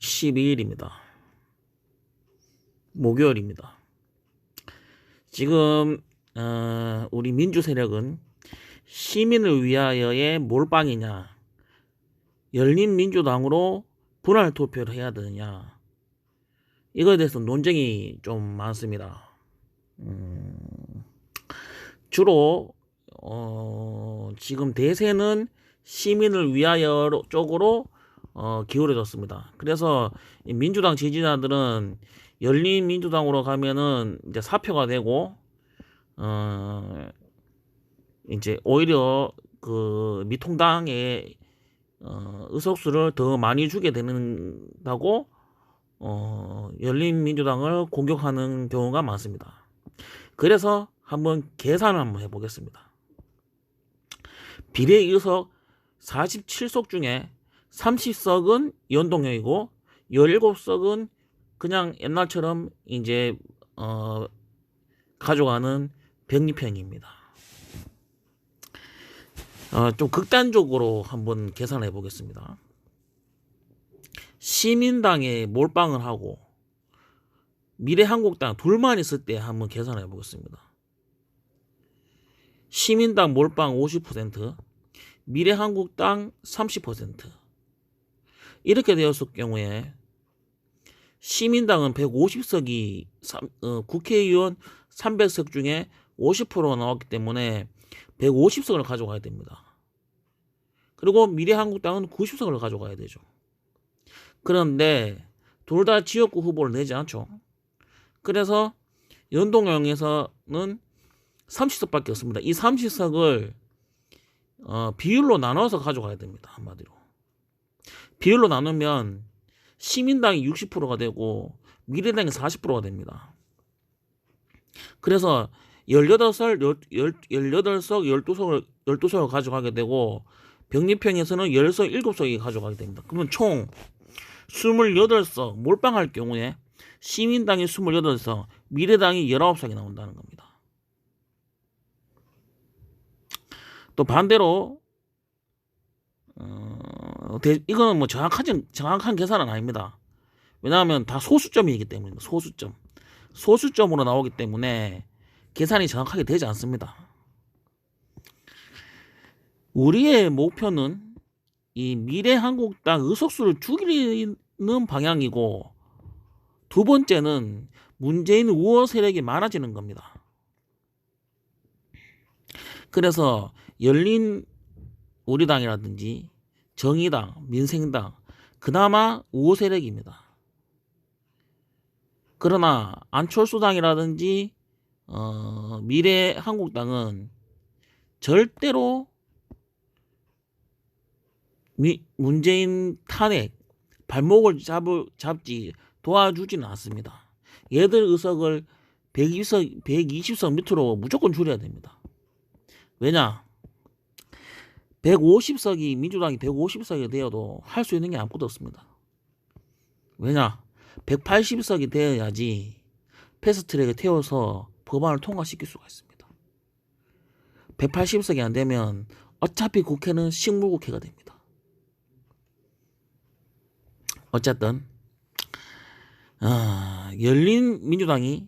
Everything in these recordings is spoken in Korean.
12일입니다. 목요일입니다. 지금 우리 민주 세력은 시민을 위하여의 몰빵이냐, 열린민주당으로 분할 투표를 해야 되느냐, 이거에 대해서 논쟁이 좀 많습니다. 주로 지금 대세는 시민을 위하여 쪽으로 기울어졌습니다. 그래서 민주당 지지자들은 열린민주당으로 가면은 이제 사표가 되고 이제 오히려 그 미통당의 의석수를 더 많이 주게 된다고 열린민주당을 공격하는 경우가 많습니다. 그래서 한번 계산을 한번 해보겠습니다. 비례의석 47석 중에 30석은 연동형이고 17석은 그냥 옛날처럼 이제 가져가는 병립형입니다. 좀 극단적으로 한번 계산해 보겠습니다. 시민당에 몰빵을 하고 미래한국당 둘만 있을 때 한번 계산해 보겠습니다. 시민당 몰빵 50%, 미래한국당 30%. 이렇게 되었을 경우에 시민당은 150석이 국회의원 300석 중에 50%가 나왔기 때문에 150석을 가져가야 됩니다. 그리고 미래한국당은 90석을 가져가야 되죠. 그런데 둘 다 지역구 후보를 내지 않죠. 그래서 연동형에서는 30석밖에 없습니다. 이 30석을 비율로 나눠서 가져가야 됩니다. 한마디로. 비율로 나누면 시민당이 60%가 되고 미래당이 40%가 됩니다. 그래서 18석, 12석을 가져가게 되고 병립형에서는 10석, 7석이 가져가게 됩니다. 그러면 총 28석 몰빵할 경우에 시민당이 28석, 미래당이 19석이 나온다는 겁니다. 또 반대로 이거는 뭐 정확한 계산은 아닙니다. 왜냐하면 다 소수점이기 때문에 소수점으로 나오기 때문에 계산이 정확하게 되지 않습니다. 우리의 목표는 이 미래한국당 의석수를 줄이는 방향이고, 두 번째는 문재인 우호 세력이 많아지는 겁니다. 그래서 열린 우리당이라든지 정의당, 민생당, 그나마 우호 세력입니다. 그러나 안철수당이라든지 미래한국당은 절대로 문재인 탄핵 발목을 잡지 도와주지는 않습니다. 얘들 의석을 120석 밑으로 무조건 줄여야 됩니다. 왜냐? 150석이 민주당이 150석이 되어도 할 수 있는 게 아무것도 없습니다. 왜냐? 180석이 되어야지 패스트트랙에 태워서 법안을 통과시킬 수가 있습니다. 180석이 안 되면 어차피 국회는 식물국회가 됩니다. 어쨌든 열린민주당이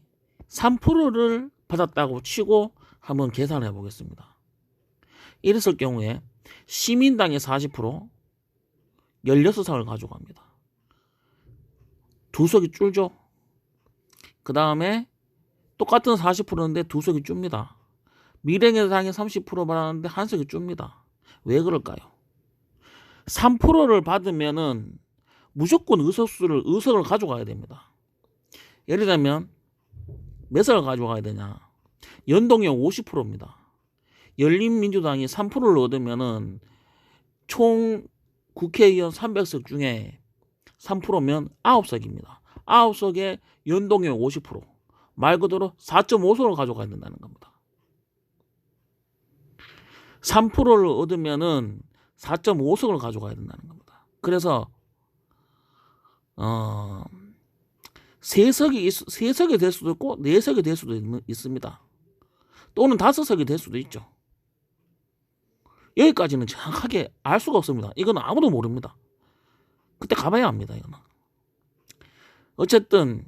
3%를 받았다고 치고 한번 계산해 보겠습니다. 이랬을 경우에 시민당의 40%, 16석을 가져갑니다. 2석이 줄죠. 그 다음에 똑같은 40%인데 2석이 줍니다. 미래당이 30% 받았는데 1석이 줍니다. 왜 그럴까요? 3%를 받으면은 무조건 의석을 가져가야 됩니다. 예를 들면 몇 석을 가져가야 되냐? 연동형 50%입니다. 열린민주당이 3%를 얻으면은 총 국회의원 300석 중에 3%면 9석입니다. 9석에 연동형 50%. 말 그대로 4.5석을 가져가야 된다는 겁니다. 3%를 얻으면은 4.5석을 가져가야 된다는 겁니다. 그래서 3석이 될 수도 있고 4석이 될 수도 있습니다. 또는 5석이 될 수도 있죠. 여기까지는 정확하게 알 수가 없습니다. 이건 아무도 모릅니다. 그때 가봐야 합니다. 이거는. 어쨌든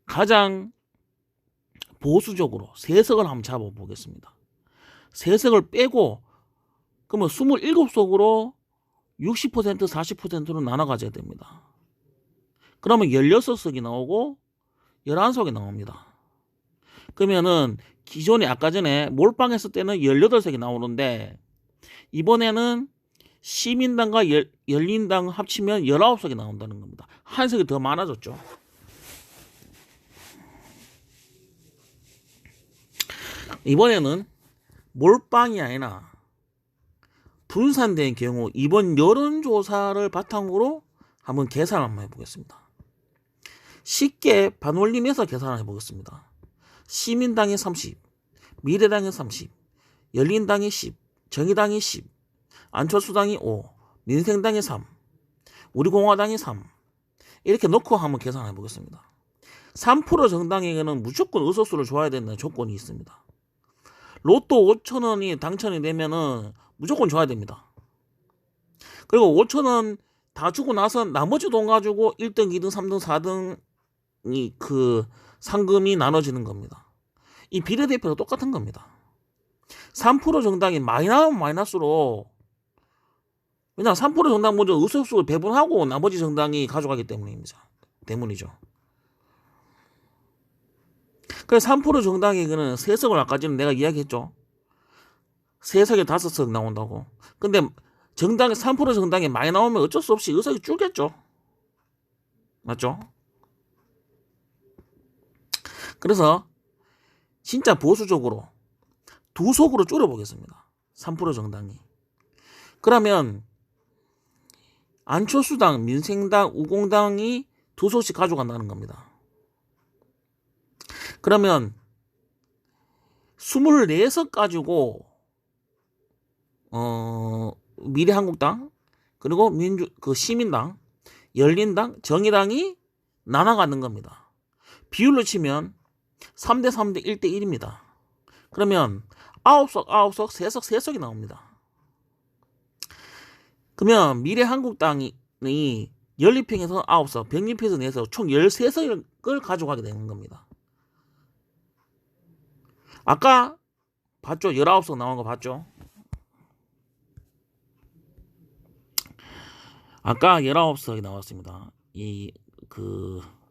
가장 보수적으로 세석을 한번 잡아보겠습니다. 세석을 빼고 그러면 27석으로 60% 40%로 나눠 가져야 됩니다. 그러면 16석이 나오고 11석이 나옵니다. 그러면은 기존에 아까 전에 몰빵 했을 때는 18석이 나오는데 이번에는 시민당과 열린당 합치면 19석이 나온다는 겁니다. 한 석이 더 많아졌죠. 이번에는 몰빵이 아니라 분산된 경우 이번 여론조사를 바탕으로 한번 계산을 한번 해보겠습니다. 쉽게 반올림해서 계산을 해보겠습니다. 시민당이 30, 미래당이 30, 열린당이 10, 정의당이 10, 안철수당이 5, 민생당이 3, 우리공화당이 3 이렇게 넣고 한번 계산해 보겠습니다. 3% 정당에게는 무조건 의석수를 줘야 된다는 조건이 있습니다. 로또 5,000원이 당첨이 되면은 무조건 줘야 됩니다. 그리고 5,000원 다 주고 나서 나머지 돈 가지고 1등, 2등, 3등, 4등이 그 상금이 나눠지는 겁니다. 이 비례대표도 똑같은 겁니다. 3% 정당이 많이 나오면 많이 날수록 왜냐하면 3% 정당 먼저 의석수를 배분하고 나머지 정당이 가져가기 때문이죠. 그래서 3% 정당에게는 3석을 아까 전에 내가 이야기했죠. 3석에 5석 나온다고. 근데 3% 정당이 많이 나오면 어쩔 수 없이 의석이 줄겠죠. 맞죠? 그래서 진짜 보수적으로 2석으로 줄여보겠습니다. 3% 정당이. 그러면 안철수당, 민생당, 우공당이 2석씩 가져간다는 겁니다. 그러면 24석 가지고 미래한국당 그리고 시민당, 열린당, 정의당이 나눠가는 겁니다. 비율로 치면 3대 3대 1대 1입니다. 그러면 9석, 3석, 3석이 나옵니다. 그러면 미래한국당이 연립형에서 9석, 병립형에서 4석, 총 13석을 가져가게 되는 겁니다. 아까 봤죠? 19석 나온 거 봤죠? 아까 19석이 나왔습니다. 19석.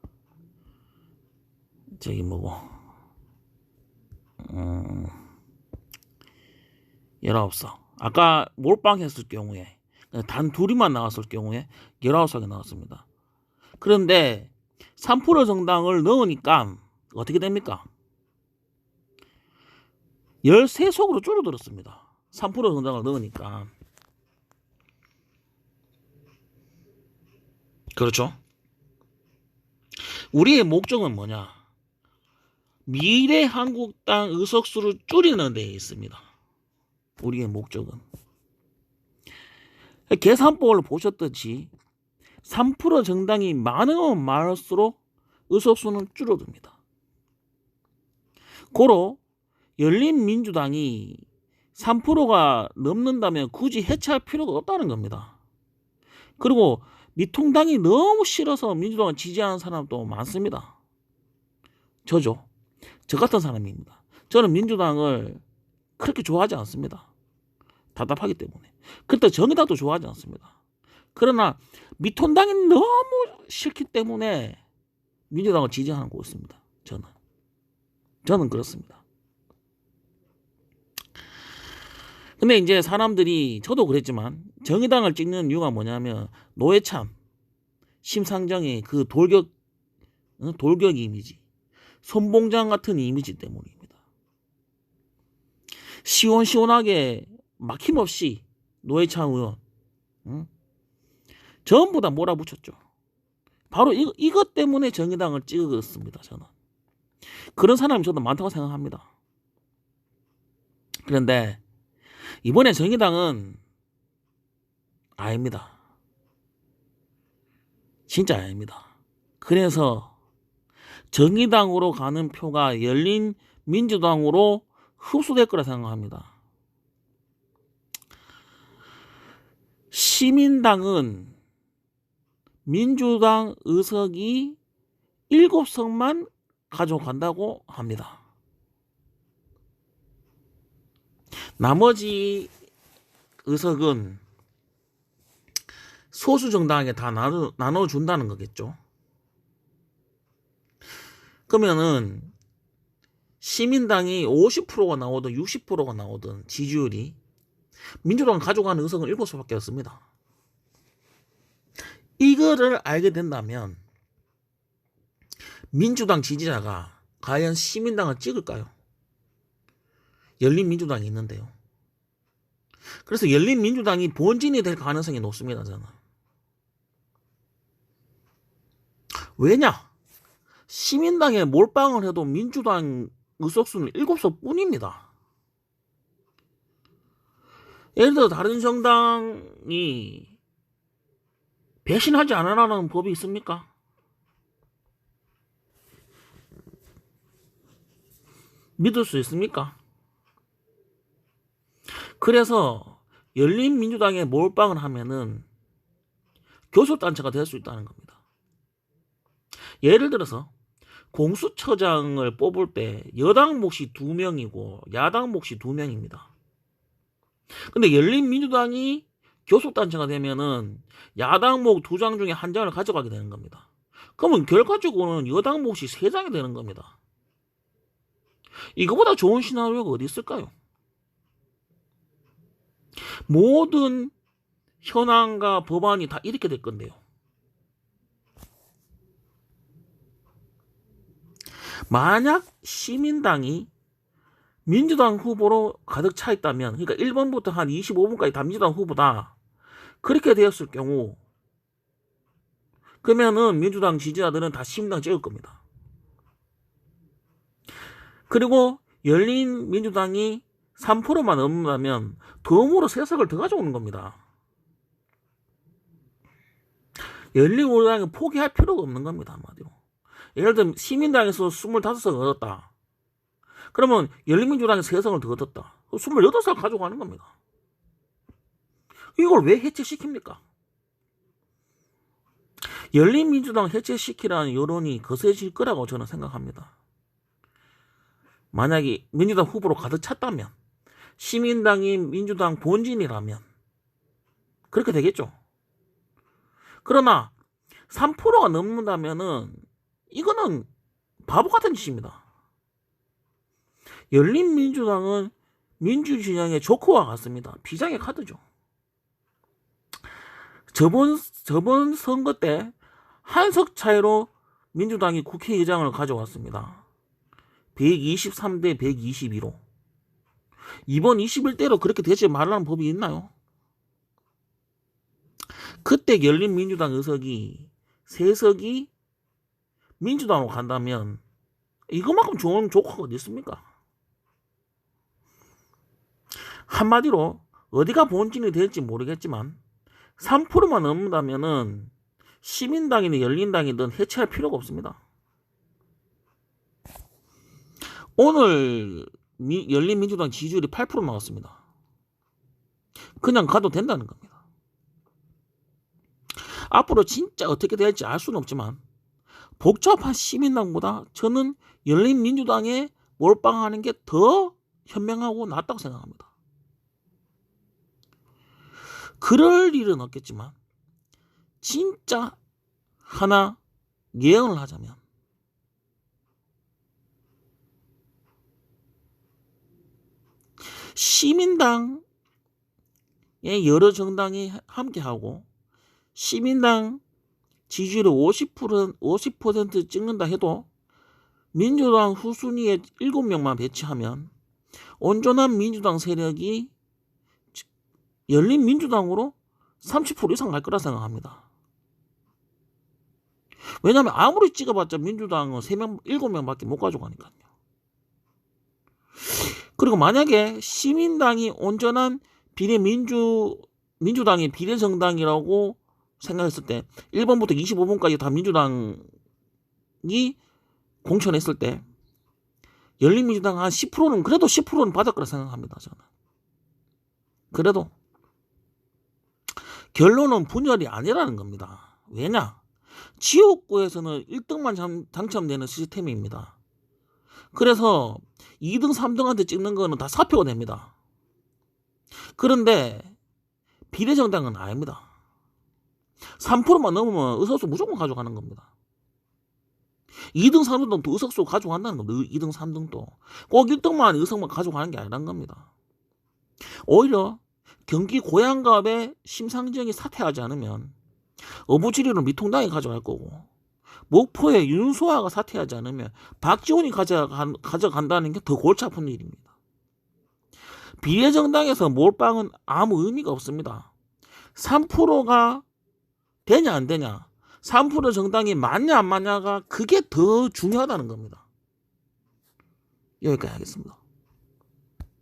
아까 몰빵 했을 경우에 단 둘이만 나왔을 경우에 19석이 나왔습니다. 그런데 3% 정당을 넣으니까 어떻게 됩니까? 13석으로 줄어들었습니다. 3% 정당을 넣으니까. 그렇죠? 우리의 목적은 뭐냐? 미래한국당 의석수를 줄이는 데 있습니다. 우리의 목적은. 계산법을 보셨듯이 3% 정당이 많으면 많을수록 의석수는 줄어듭니다. 고로 열린민주당이 3%가 넘는다면 굳이 해체할 필요가 없다는 겁니다. 그리고 미통당이 너무 싫어서 민주당을 지지하는 사람도 많습니다. 저죠. 저 같은 사람입니다. 저는 민주당을 그렇게 좋아하지 않습니다. 답답하기 때문에. 그렇다고 정의당도 좋아하지 않습니다. 그러나 미통당이 너무 싫기 때문에 민주당을 지지하는 거 있습니다. 저는 그렇습니다. 근데 이제 사람들이 저도 그랬지만 정의당을 찍는 이유가 뭐냐면 노회찬, 심상정의 그 돌격 이미지, 손봉장 같은 이미지 때문입니다. 시원시원하게 막힘없이 노회찬 의원 전부 다 몰아붙였죠. 바로 이것 때문에 정의당을 찍었습니다. 저는 그런 사람이 저도 많다고 생각합니다. 그런데 이번에 정의당은 아닙니다. 진짜 아닙니다. 그래서 정의당으로 가는 표가 열린민주당으로 흡수될 거라 생각합니다. 시민당은 민주당 의석이 7석만 가져간다고 합니다. 나머지 의석은 소수 정당에게 다 나눠준다는 거겠죠. 그러면은 시민당이 50%가 나오든 60%가 나오든 지지율이 민주당 가져가는 의석은 7석밖에 없습니다. 이거를 알게 된다면 민주당 지지자가 과연 시민당을 찍을까요? 열린민주당이 있는데요. 그래서 열린민주당이 본진이 될 가능성이 높습니다. 저는. 왜냐? 시민당에 몰빵을 해도 민주당 의석수는 7석 뿐입니다. 예를 들어 다른 정당이 배신하지 않으라는 법이 있습니까? 믿을 수 있습니까? 그래서 열린민주당에 몰빵을 하면은 교섭단체가 될 수 있다는 겁니다. 예를 들어서 공수처장을 뽑을 때 여당 몫이 2명이고 야당 몫이 2명입니다. 근데 열린민주당이 교섭단체가 되면은 야당 몫 2장 중에 1장을 가져가게 되는 겁니다. 그러면 결과적으로는 여당 몫이 3장이 되는 겁니다. 이거보다 좋은 시나리오가 어디 있을까요? 모든 현황과 법안이 다 이렇게 될 건데요. 만약 시민당이 민주당 후보로 가득 차 있다면, 그러니까 1번부터 한 25번까지 다 민주당 후보다, 그렇게 되었을 경우 그러면은 민주당 지지자들은 다 시민당 찍을 겁니다. 그리고 열린민주당이 3%만 넘는다면 덤으로 3석을 더 가져오는 겁니다. 열린민주당은 포기할 필요가 없는 겁니다. 한마디로. 예를 들면 시민당에서 25석을 얻었다. 그러면 열린민주당이 3석을 더 얻었다. 28석 가져가는 겁니다. 이걸 왜 해체시킵니까? 열린민주당 해체시키라는 여론이 거세질 거라고 저는 생각합니다. 만약에 민주당 후보로 가득 찼다면, 시민당이 민주당 본진이라면 그렇게 되겠죠. 그러나 3%가 넘는다면은 이거는 바보 같은 짓입니다. 열린민주당은 민주진영의 조커와 같습니다. 비장의 카드죠. 저번 선거 때 한석 차이로 민주당이 국회의장을 가져왔습니다. 123대 122로. 이번 21대로 그렇게 되지 말라는 법이 있나요? 그때 열린민주당 의석이 3석이 민주당으로 간다면 이것만큼 좋은 조커가 어디 있습니까? 한마디로 어디가 본진이 될지 모르겠지만 3%만 넘는다면은 시민당이든 열린당이든 해체할 필요가 없습니다. 오늘 열린민주당 지지율이 8% 나왔습니다. 그냥 가도 된다는 겁니다. 앞으로 진짜 어떻게 될지 알 수는 없지만 복잡한 시민당보다 저는 열린민주당에 몰빵하는 게 더 현명하고 낫다고 생각합니다. 그럴 일은 없겠지만 진짜 하나 예언을 하자면 시민당의 여러 정당이 함께하고 시민당 지지율을 50% 찍는다 해도 민주당 후순위에 7명만 배치하면 온전한 민주당 세력이 열린민주당으로 30% 이상 갈 거라 생각합니다. 왜냐하면 아무리 찍어봤자 민주당은 7명밖에 못 가져가니까요. 그리고 만약에 시민당이 온전한 민주당의 비례정당이라고 생각했을 때 1번부터 25번까지 다 민주당이 공천했을 때 열린민주당 한 10%는 그래도 10%는 받을 거라 생각합니다. 저는. 그래도 결론은 분열이 아니라는 겁니다. 왜냐? 지역구에서는 1등만 당첨되는 시스템입니다. 그래서 2등, 3등한테 찍는 거는 다 사표가 됩니다. 그런데 비례정당은 아닙니다. 3%만 넘으면 의석수 무조건 가져가는 겁니다. 2등, 3등도 또 의석수 가져간다는 겁니다. 2등, 3등도. 꼭 1등만 의석만 가져가는 게 아니란 겁니다. 오히려 경기 고양갑에 심상정이 사퇴하지 않으면 어부지리로 미통당이 가져갈 거고, 목포에 윤소아가 사퇴하지 않으면 박지원이 가져간다는 게 더 골치 아픈 일입니다. 비례정당에서 몰빵은 아무 의미가 없습니다. 3%가 되냐 안 되냐, 3% 정당이 맞냐 안 맞냐가 그게 더 중요하다는 겁니다. 여기까지 하겠습니다.